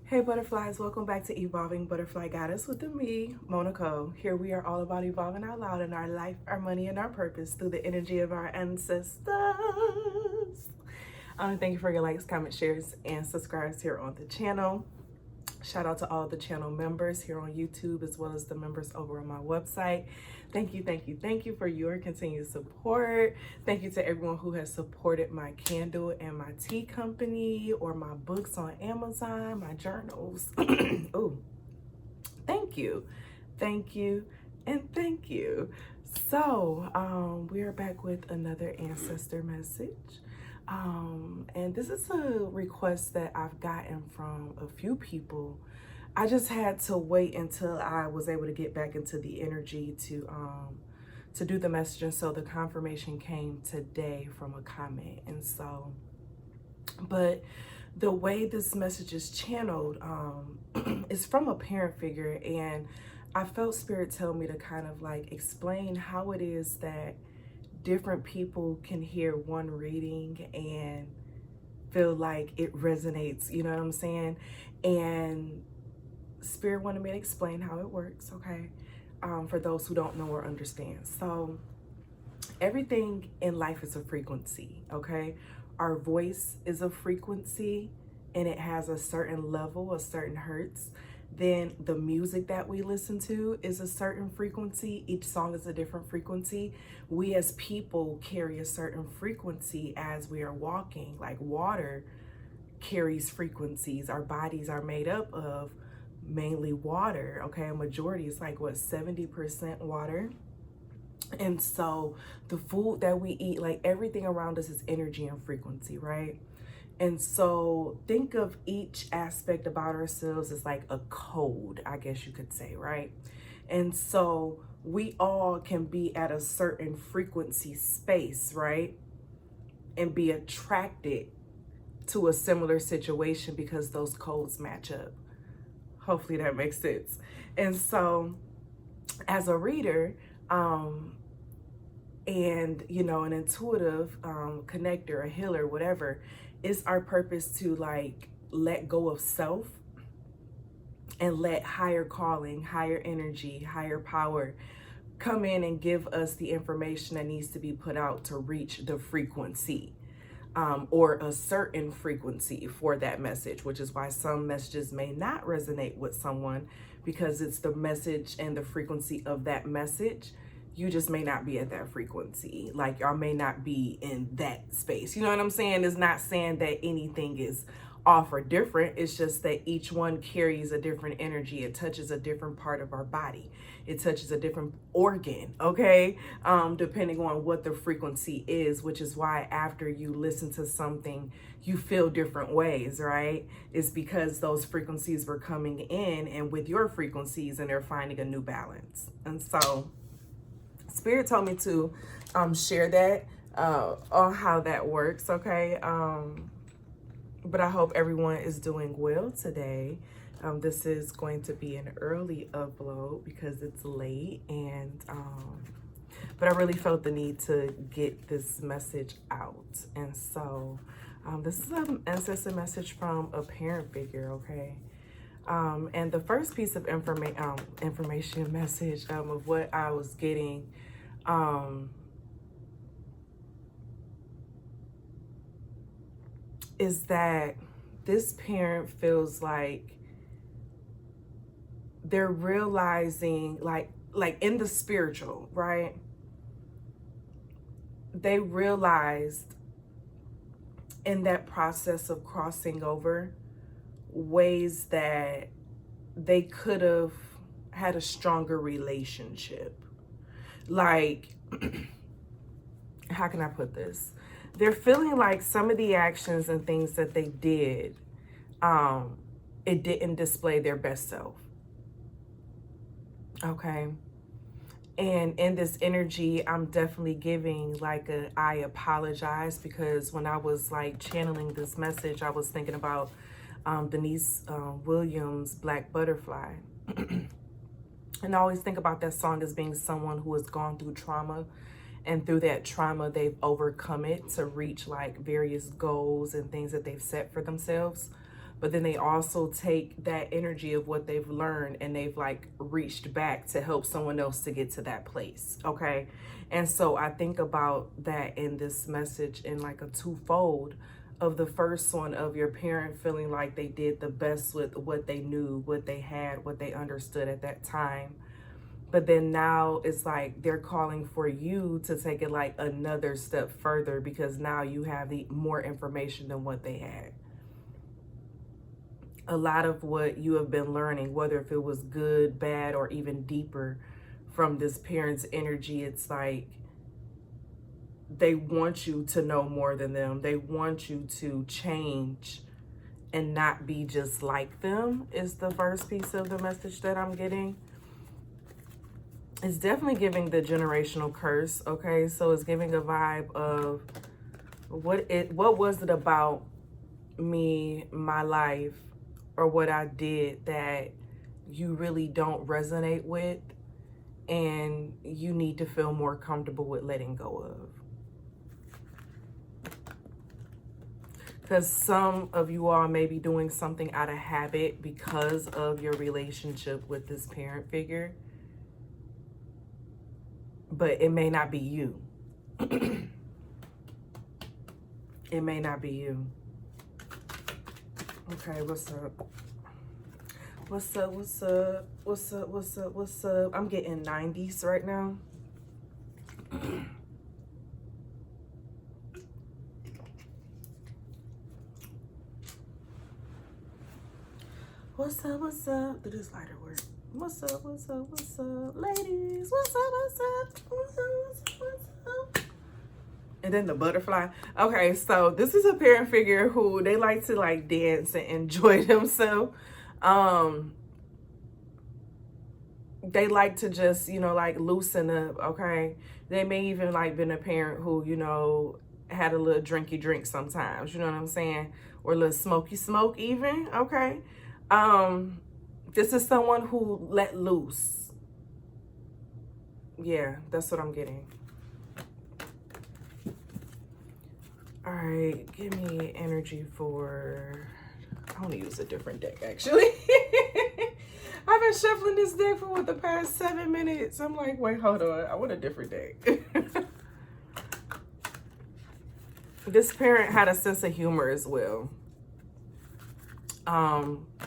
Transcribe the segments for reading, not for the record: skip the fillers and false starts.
Hey butterflies, welcome back to Evolving Butterfly Goddess with me, Moe Nicole. Here we are all about evolving out loud in our life, our money, and our purpose through the energy of our ancestors. Thank you for your likes, comments, shares, and subscribes here on the channel. Shout out to all the channel members here on YouTube as well as the members over on my website. Thank you, thank you, thank you for your continued support. Thank you to everyone who has supported my candle and my tea company or my books on Amazon, my journals. Oh, thank you, thank you, and thank you. So we are back with another ancestor message. And this is a request that I've gotten from a few people. I just had to wait until I was able to get back into the energy to do the message, and so the confirmation came today from a comment. And so, but the way this message is channeled is from a parent figure, and I felt spirit tell me to kind of like explain how it is that different people can hear one reading and feel like it resonates, you know what I'm saying? And spirit wanted me to explain how it works, okay? For those who don't know or understand. So everything in life is a frequency, okay? Our voice is a frequency and it has a certain level, a certain hertz. Then the music that we listen to is a certain frequency. Each song is a different frequency. We as people carry a certain frequency as we are walking. Like water carries frequencies. Our bodies are made up of mainly water, okay? A majority is like, what, 70% water? And so the food that we eat, like everything around us is energy and frequency, right? And so think of each aspect about ourselves as like a code, I guess you could say, right? And so we all can be at a certain frequency space, right? And be attracted to a similar situation because those codes match up. Hopefully that makes sense. And so as a reader, and you know, an intuitive connector, a healer, whatever, it's our purpose to like let go of self and let higher calling, higher energy, higher power come in and give us the information that needs to be put out to reach the frequency, or a certain frequency for that message, which is why some messages may not resonate with someone, because it's the message and the frequency of that message. You just may not be at that frequency. Like y'all may not be in that space. You know what I'm saying? It's not saying that anything is off or different. It's just that each one carries a different energy. It touches a different part of our body. It touches a different organ, okay? Depending on what the frequency is, which is why after you listen to something, you feel different ways, right? It's because those frequencies were coming in and with your frequencies and they're finding a new balance. And so Spirit told me to share that on how that works, okay? But I hope everyone is doing well today. This is going to be an early upload because it's late, and but I really felt the need to get this message out. And so this is an ancestor message from a parent figure, okay? And the first piece of information message of what I was getting is that this parent feels like they're realizing, like in the spiritual, right? They realized in that process of crossing over ways that they could have had a stronger relationship. Like, how can I put this? They're feeling like some of the actions and things that they did, it didn't display their best self. Okay. And in this energy, I'm definitely giving like I apologize, because when I was like channeling this message, I was thinking about Denise Williams' Black Butterfly. And I always think about that song as being someone who has gone through trauma, and through that trauma, they've overcome it to reach like various goals and things that they've set for themselves. but then they also take that energy of what they've learned and they've like reached back to help someone else to get to that place. Okay. And so I think about that in this message in like a twofold of the first one of your parent feeling like they did the best with what they knew, what they had, what they understood at that time. But then now it's like they're calling for you to take it like another step further because now you have the more information than what they had. A lot of what you have been learning, whether if it was good, bad, or even deeper from this parent's energy, it's like they want you to know more than them. They want you to change and not be just like them is the first piece of the message that I'm getting. It's definitely giving the generational curse, okay? So it's giving a vibe of what was it about me, my life, or what I did that you really don't resonate with and you need to feel more comfortable with letting go of. Because some of you all may be doing something out of habit because of your relationship with this parent figure. But it may not be you. It may not be you. Okay, what's up? What's up, what's up? What's up, what's up, what's up? I'm getting 90s right now. What's up, what's up? Do this lighter work? What's up, what's up, what's up? Ladies, what's up, what's up? What's up, what's up, what's up? And then the butterfly. Okay, so this is a parent figure who they like to like dance and enjoy themselves. They like to just, you know, like loosen up, okay? They may even like been a parent who, you know, had a little drinky drink sometimes, you know what I'm saying? Or a little smoky smoke even, okay? This is someone who let loose. Yeah, that's what I'm getting. All right, give me energy for, I want to use a different deck actually. I've been shuffling this deck for what, the past 7 minutes. I'm like, wait, hold on. I want a different deck. This parent had a sense of humor as well.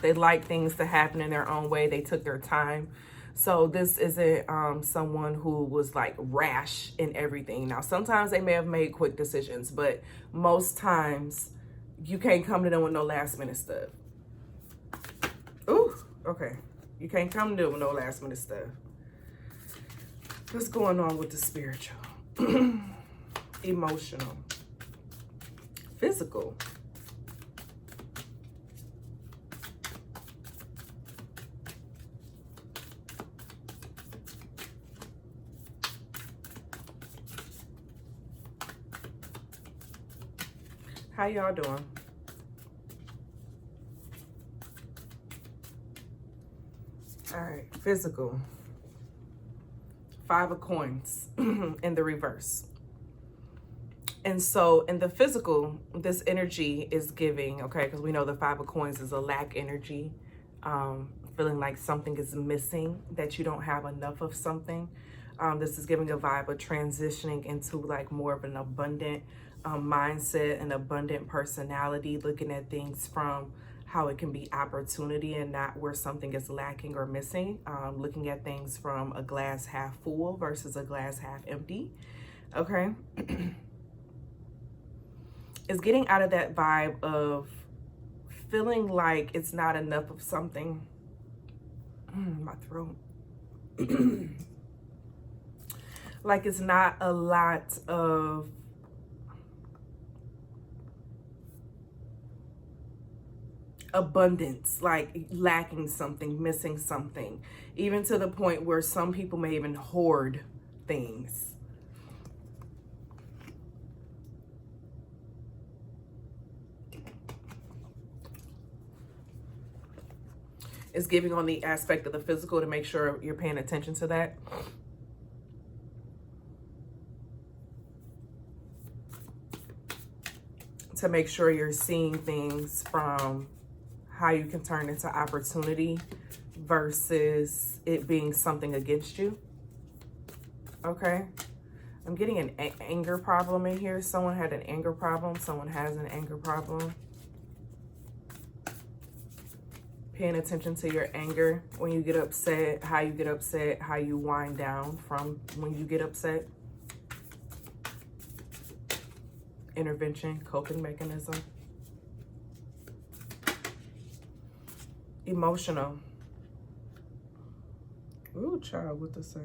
They like things to happen in their own way. They took their time. So this isn't someone who was like rash in everything. Now, sometimes they may have made quick decisions, but most times you can't come to them with no last minute stuff. Ooh, okay. You can't come to them with no last minute stuff. What's going on with the spiritual? Emotional. Physical. How y'all doing? All right, physical. 5 of coins in the reverse. And so in the physical, this energy is giving, okay, because we know the 5 of coins is a lack energy, feeling like something is missing, that you don't have enough of something. This is giving a vibe of transitioning into like more of an abundant mindset, an abundant personality, looking at things from how it can be opportunity and not where something is lacking or missing. Looking at things from a glass half full versus a glass half empty. Okay. It's getting out of that vibe of feeling like it's not enough of something. My throat. Like it's not a lot of abundance, like lacking something, missing something, even to the point where some people may even hoard things. It's giving on the aspect of the physical to make sure you're paying attention to that. To make sure you're seeing things from how you can turn into opportunity versus it being something against you. Okay. I'm getting an anger problem in here. Someone had an anger problem. Someone has an anger problem. Paying attention to your anger when you get upset, how you get upset, how you wind down from when you get upset. Intervention, coping mechanism. Emotional. Ooh, child, what to say?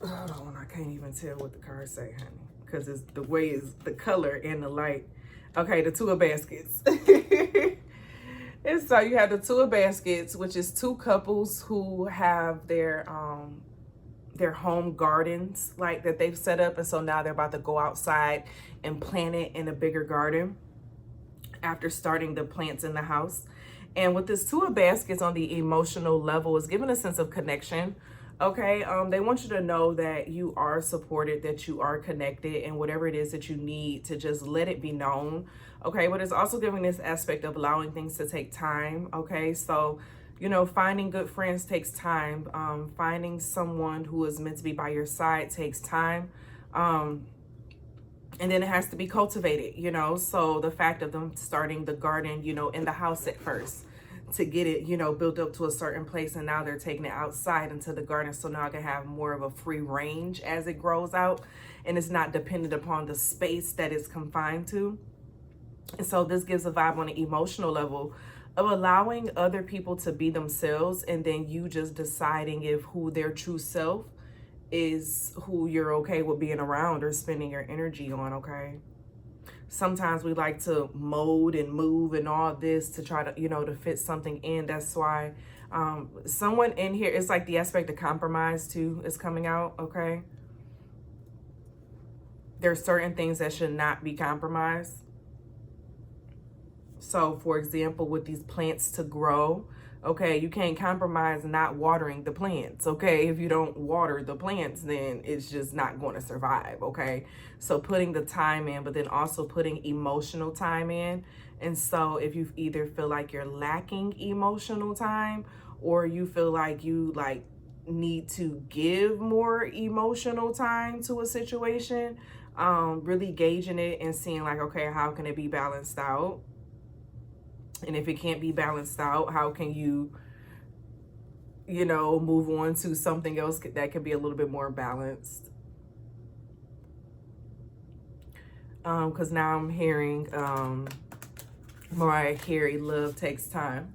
Hold on, I can't even tell what the cards say, honey, because it's the way is the color and the light. Okay, the Two of Baskets. And so you have the Two of Baskets, which is two couples who have their home gardens like that they've set up, and so now they're about to go outside and plant it in a bigger garden after starting the plants in the house. And with this Two of Baskets on the emotional level is giving a sense of connection. Okay, they want you to know that you are supported, that you are connected, and whatever it is that you need to just let it be known. Okay, but it's also giving this aspect of allowing things to take time. Okay, so, you know, finding good friends takes time. Finding someone who is meant to be by your side takes time. And then it has to be cultivated, you know. So the fact of them starting the garden, you know, in the house at first to get it, you know, built up to a certain place, and now they're taking it outside into the garden, so now I can have more of a free range as it grows out, and it's not dependent upon the space that it's confined to. And so this gives a vibe on an emotional level of allowing other people to be themselves, and then you just deciding if who their true self is, who you're okay with being around or spending your energy on. Okay, sometimes we like to mold and move and all this to try to, you know, to fit something in. That's why someone in here, it's like the aspect of compromise too is coming out. Okay, there's certain things that should not be compromised. So for example, with these plants to grow, okay, you can't compromise not watering the plants. Okay, if you don't water the plants, then it's just not going to survive. Okay, so putting the time in, but then also putting emotional time in. And so if you either feel like you're lacking emotional time, or you feel like you need to give more emotional time to a situation, really gauging it and seeing like, okay, how can it be balanced out? And if it can't be balanced out, how can you, you know, move on to something else that could be a little bit more balanced? Because now I'm hearing Mariah Carey, love takes time.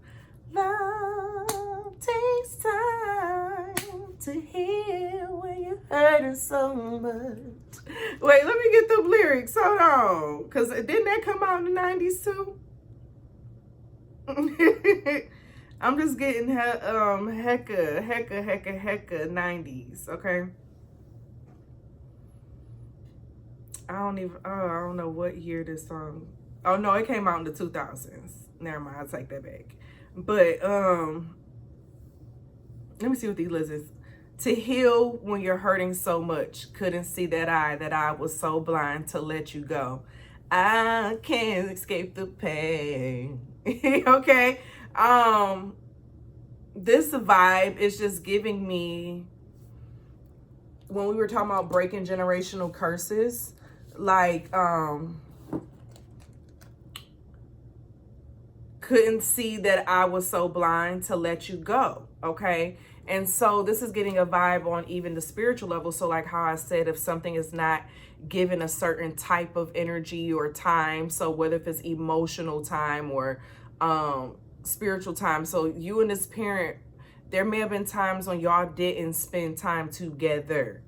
Love takes time to heal when you're hurting so much. Wait, let me get the lyrics. Hold on. Because didn't that come out in the 90s too? I'm just getting hecka 90s. Okay, I don't know what year this song. Oh no, it came out in the 2000s. Never mind, I'll take that back. But let me see what these listens. To heal when you're hurting so much, couldn't see that I was so blind to let you go. I can't escape the pain. Okay, this vibe is just giving me, when we were talking about breaking generational curses, like couldn't see that I was so blind to let you go. Okay, and so this is getting a vibe on even the spiritual level. So like how I said, if something is not given a certain type of energy or time, so whether if it's emotional time or spiritual time, so you and this parent, there may have been times when y'all didn't spend time together,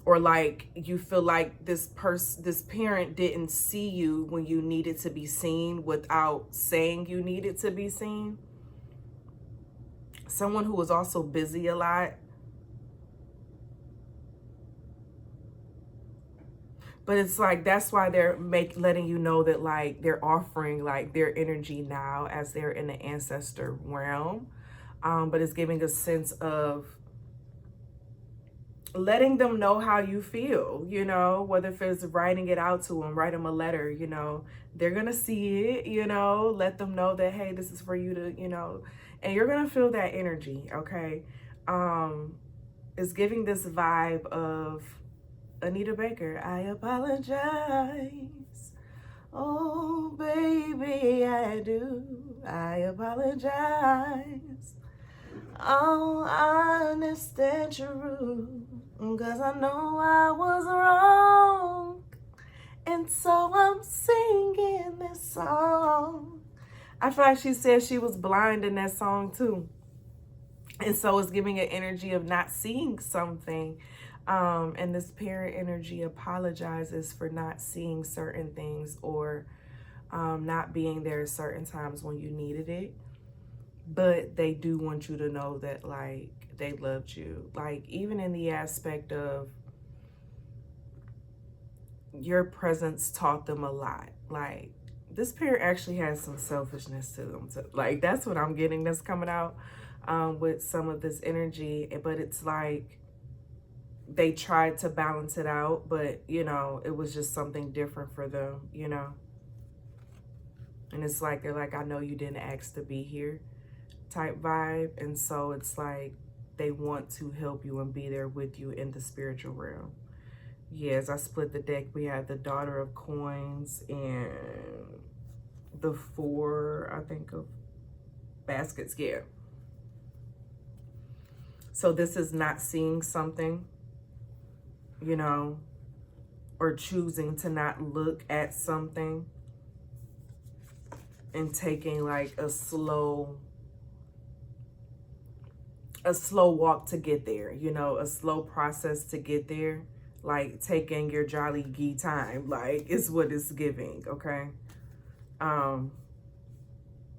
or like you feel like this parent didn't see you when you needed to be seen without saying you needed to be seen. Someone who was also busy a lot. But it's like, that's why they're letting you know that like they're offering like their energy now as they're in the ancestor realm. But it's giving a sense of letting them know how you feel, you know, whether if it's writing it out to them, write them a letter, you know, they're going to see it, you know, let them know that, hey, this is for you to, you know, and you're going to feel that energy. Okay. It's giving this vibe of Anita Baker. I apologize. Oh, baby, I do. I apologize. Oh, honest and true, 'cause I know I was wrong, and so I'm singing this song. I feel like she said she was blind in that song too, and so it's giving an energy of not seeing something, and this parent energy apologizes for not seeing certain things, or not being there at certain times when you needed it. But they do want you to know that, like, they loved you. Like, even in the aspect of your presence taught them a lot. Like, this parent actually has some selfishness to them. So, like, that's what I'm getting that's coming out with some of this energy. But it's like they tried to balance it out, but, you know, it was just something different for them, you know. And it's like, they're like, I know you didn't ask to be here type vibe. And so it's like they want to help you and be there with you in the spiritual realm. Yes, I split the deck. We have the Daughter of Coins and the Four, I think, of Baskets. Yeah. So this is not seeing something, you know, or choosing to not look at something and taking like a slow walk to get there, you know, a slow process to get there, like taking your jolly gee time, like, is what it's giving. Okay.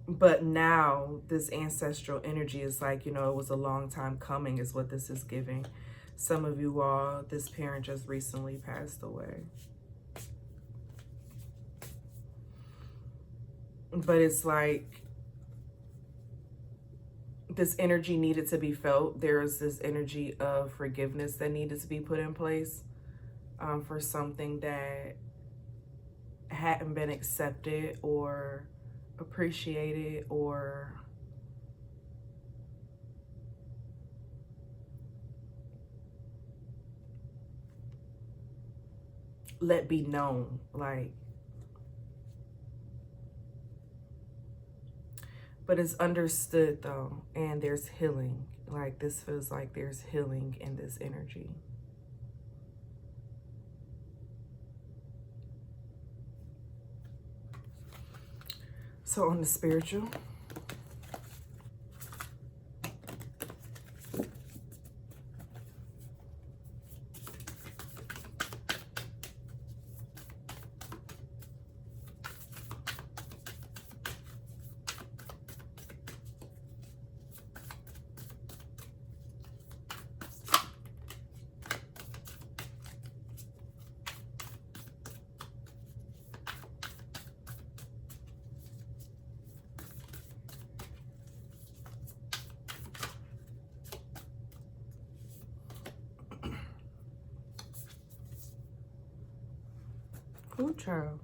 But now this ancestral energy is like, you know, it was a long time coming is what this is giving. Some of you all, this parent just recently passed away. But it's like this energy needed to be felt. There's this energy of forgiveness that needed to be put in place for something that hadn't been accepted or appreciated or let be known. Like, but it's understood though, and there's healing. Like, this feels like there's healing in this energy. So on the spiritual, ooh, child.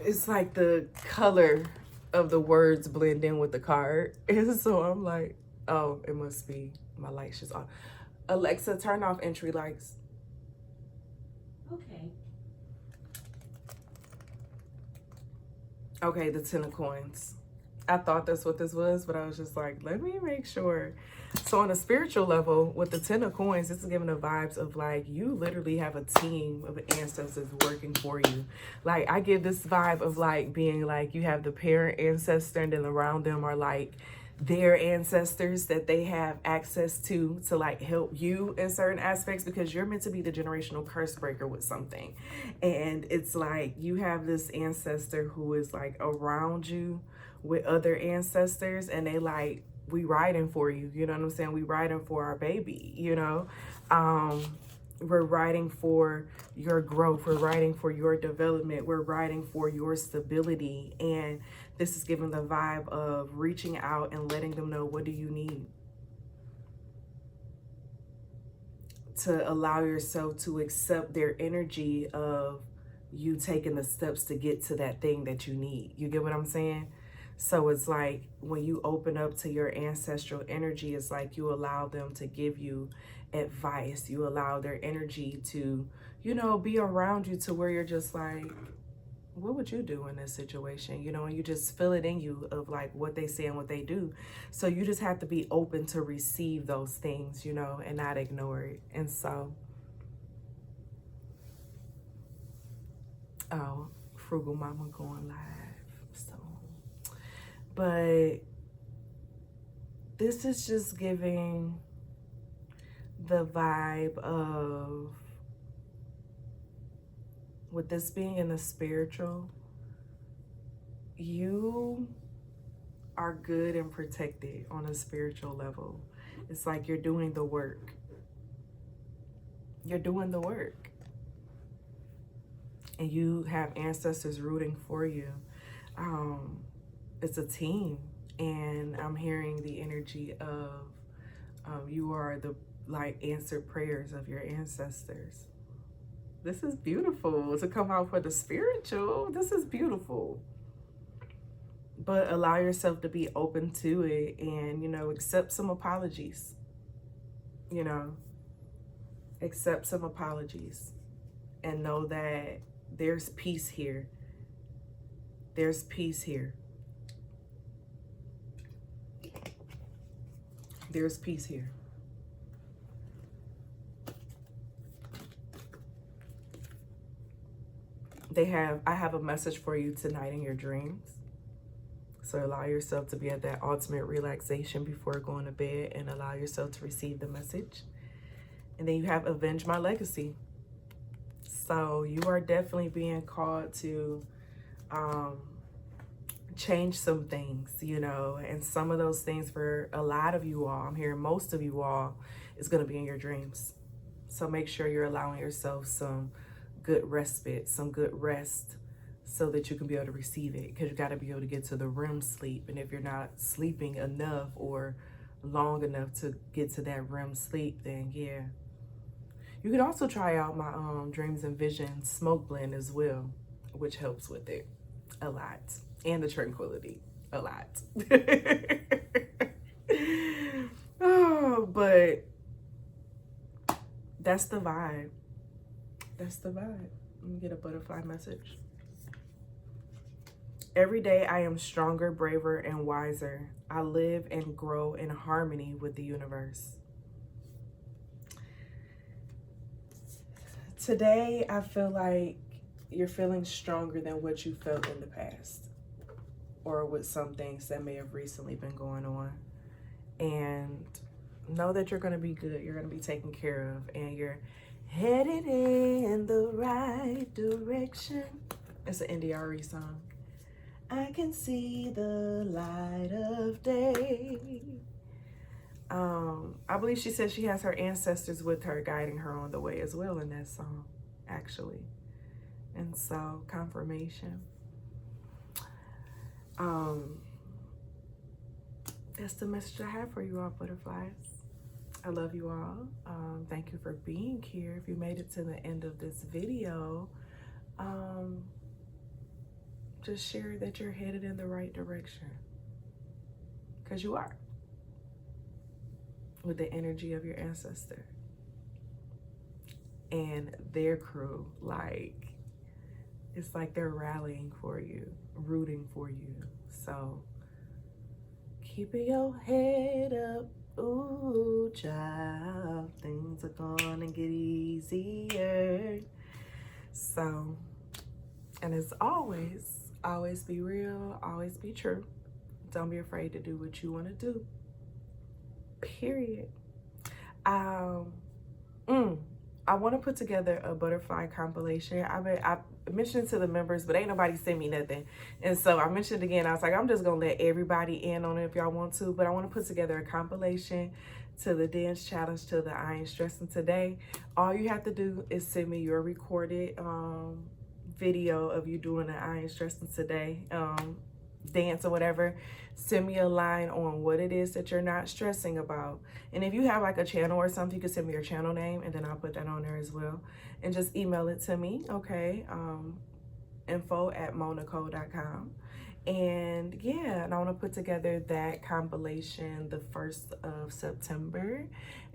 It's like the color of the words blend in with the card. And so I'm like, oh, it must be my lights just off. Alexa, turn off entry lights. Okay. Okay, the 10 of coins. I thought that's what this was, but I was just like, let me make sure. So on a spiritual level, with the 10 of coins, this is giving the vibes of like, you literally have a team of ancestors working for you. Like, I get this vibe of like being like, you have the parent ancestor, and then around them are like their ancestors that they have access to like help you in certain aspects, because you're meant to be the generational curse breaker with something. And it's like you have this ancestor who is like around you with other ancestors, and they like, we riding for you, you know what I'm saying? We riding for our baby, you know. We're riding for your growth, we're riding for your development, we're riding for your stability. And this is giving the vibe of reaching out and letting them know, what do you need? to allow yourself to accept their energy of you taking the steps to get to that thing that you need. You get what I'm saying? So it's like when you open up to your ancestral energy, it's like you allow them to give you advice. You allow their energy to, you know, be around you to where you're just like, what would you do in this situation? You know, and you just feel it in you of like what they say and what they do. So you just have to be open to receive those things, you know, and not ignore it. And so, oh, Frugal Mama going live. So, but this is just giving the vibe of, with this being in the spiritual, you are good and protected on a spiritual level. It's like you're doing the work. You're doing the work. And you have ancestors rooting for you. It's a team. And I'm hearing the energy of you are the like answered prayers of your ancestors. This is beautiful to come out for the spiritual. This is beautiful. But allow yourself to be open to it and, you know, accept some apologies. You know, accept some apologies and know that there's peace here. There's peace here. There's peace here. I have a message for you tonight in your dreams. So allow yourself to be at that ultimate relaxation before going to bed and allow yourself to receive the message. And then you have Avenge My Legacy. So you are definitely being called to change some things, you know, and some of those things for a lot of you all, I'm hearing most of you all, is going to be in your dreams. So make sure you're allowing yourself some good respite, some good rest, so that you can be able to receive it, because you got to be able to get to the REM sleep. And if you're not sleeping enough or long enough to get to that REM sleep, then yeah. You can also try out my Dreams and Visions smoke blend as well, which helps with it a lot, and the tranquility a lot. Oh, but that's the vibe. That's the vibe. Let me get a butterfly message. Every day I am stronger, braver, and wiser. I live and grow in harmony with the universe. Today, I feel like you're feeling stronger than what you felt in the past, or with some things that may have recently been going on. And know that you're going to be good. You're going to be taken care of, and you're headed in the right direction. It's an NDRE song. I can see the light of day. I believe she said she has her ancestors with her, guiding her on the way as well in that song, actually. And so, confirmation. That's the message I have for you all, butterflies. I love you all. Thank you for being here. If you made it to the end of this video, just share that you're headed in the right direction, because you are, with the energy of your ancestor and their crew. Like, it's like they're rallying for you, rooting for you. So keeping your head up. Ooh, child, things are gonna get easier. So, and as always, always be real, always be true. Don't be afraid to do what you want to do. Period. I want to put together a butterfly compilation. I mentioned to the members, but ain't nobody sent me nothing. And so I mentioned again, I was like, I'm just going to let everybody in on it if y'all want to. But I want to put together a compilation to the dance challenge, to the I Ain't Stressing Today. All you have to do is send me your recorded video of you doing the I Ain't Stressing Today dance or whatever, send me a line on what it is that you're not stressing about. And if you have like a channel or something, you can send me your channel name and then I'll put that on there as well. And just email it to me, okay? info@moenicole.com. And yeah, and I want to put together that compilation the 1st of September.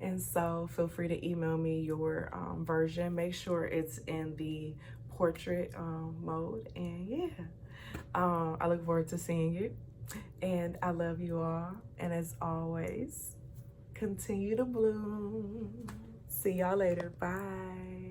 And so feel free to email me your version. Make sure it's in the portrait mode. And yeah, I look forward to seeing you. And I love you all. And as always, continue to bloom. See y'all later. Bye.